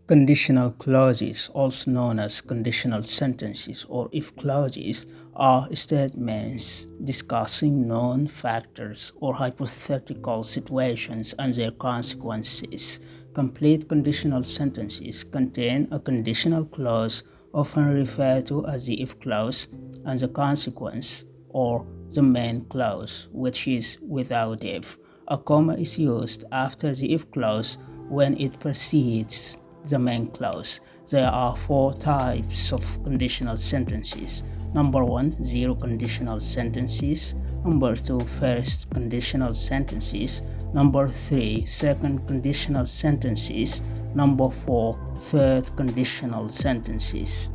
Conditional clauses, also known as conditional sentences or if clauses, are statements discussing known factors or hypothetical situations and their consequences. Complete conditional sentences contain a conditional clause, often referred to as the if clause, and the consequence, or the main clause, which is without if. A comma is used after the if clause when it precedes the main clause. There are four types of conditional sentences. Number one, zero conditional sentences. Number two, first conditional sentences. Number three, second conditional sentences. Number four, third conditional sentences.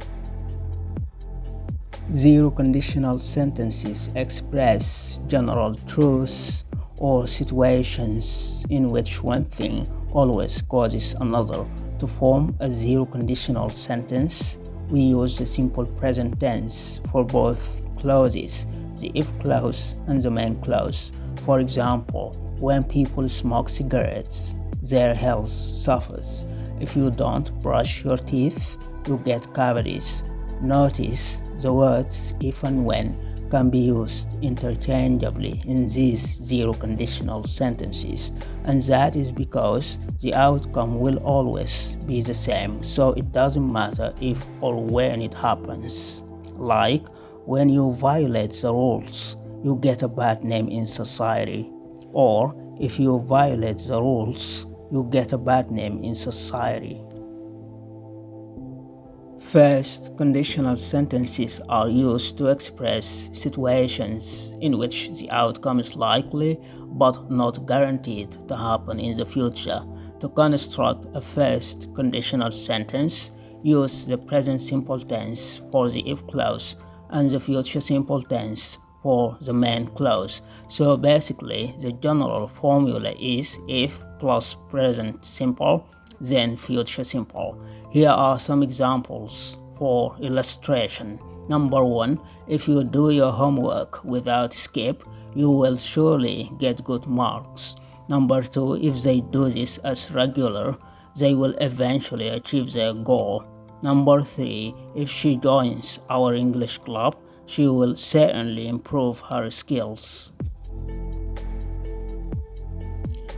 Zero conditional sentences express general truths or situations in which one thing always causes another. To form a zero conditional sentence, we use the simple present tense for both clauses, the if clause and the main clause. For example, when people smoke cigarettes, their health suffers. If you don't brush your teeth, you get cavities. Notice the words if and when can be used interchangeably in these zero conditional sentences, and that is because the outcome will always be the same, so it doesn't matter if or when it happens. Like, when you violate the rules, you get a bad name in society, or if you violate the rules, you get a bad name in society. First, conditional sentences are used to express situations in which the outcome is likely but not guaranteed to happen in the future. To construct a first conditional sentence, use the present simple tense for the if clause and the future simple tense for the main clause. So basically, the general formula is if plus present simple, then future simple. Here are some examples for illustration. Number one, if you do your homework without skip, you will surely get good marks. Number two, if they do this as regular, they will eventually achieve their goal. Number three, if she joins our English club, she will certainly improve her skills.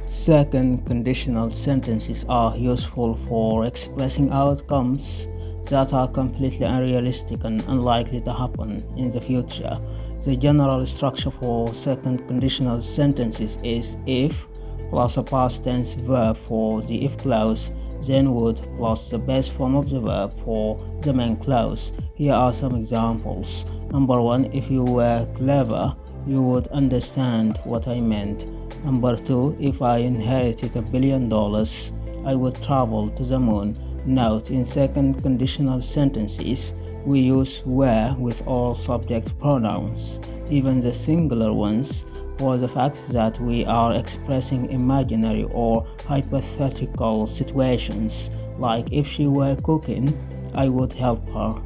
Second, conditional sentences are useful for expressing outcomes that are completely unrealistic and unlikely to happen in the future. The general structure for second conditional sentences is if plus a past tense verb for the if clause, then would plus the base form of the verb for the main clause. Here are some examples. Number one, if you were clever, you would understand what I meant. Number two, if I inherited $1 billion, I would travel to the moon. Note, in second conditional sentences, we use were with all subject pronouns, even the singular ones, for the fact that we are expressing imaginary or hypothetical situations, like if she were cooking, I would help her.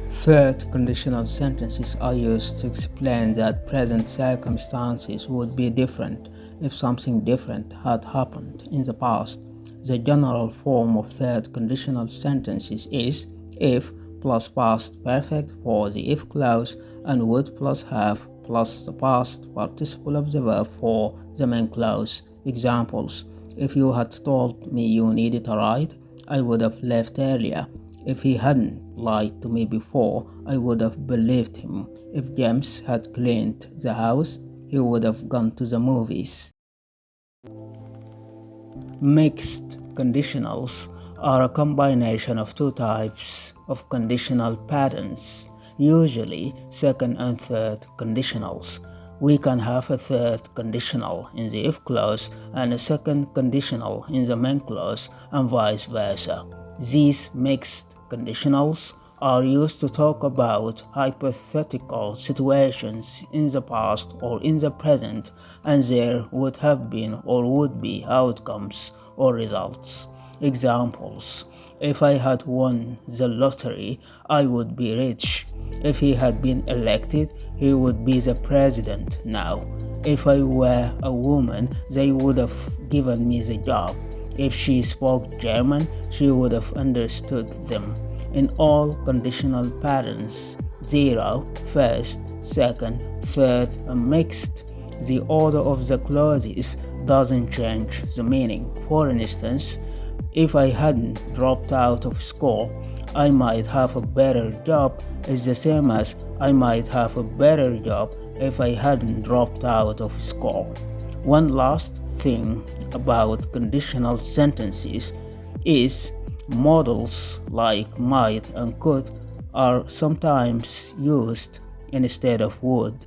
Third, conditional sentences are used to explain that present circumstances would be different if something different had happened in the past. The general form of third conditional sentences is if plus past perfect for the if clause and would plus have plus the past participle of the verb for the main clause. Examples: if you had told me you needed a ride, I would have left earlier. If he hadn't lied to me before, I would have believed him. If James had cleaned the house, he would have gone to the movies. Mixed conditionals are a combination of two types of conditional patterns, usually second and third conditionals. We can have a third conditional in the if clause and a second conditional in the main clause, and vice versa. These mixed conditionals are used to talk about hypothetical situations in the past or in the present, and there would have been or would be outcomes or results. Examples: if I had won the lottery, I would be rich. If he had been elected, he would be the president now. If I were a woman, they would have given me the job. If she spoke German, she would have understood them. In all conditional patterns, zero, first, second, third, and mixed, the order of the clauses doesn't change the meaning. For instance, if I hadn't dropped out of school, I might have a better job is the same as I might have a better job if I hadn't dropped out of school. One last thing about conditional sentences is models like might and could are sometimes used instead of would.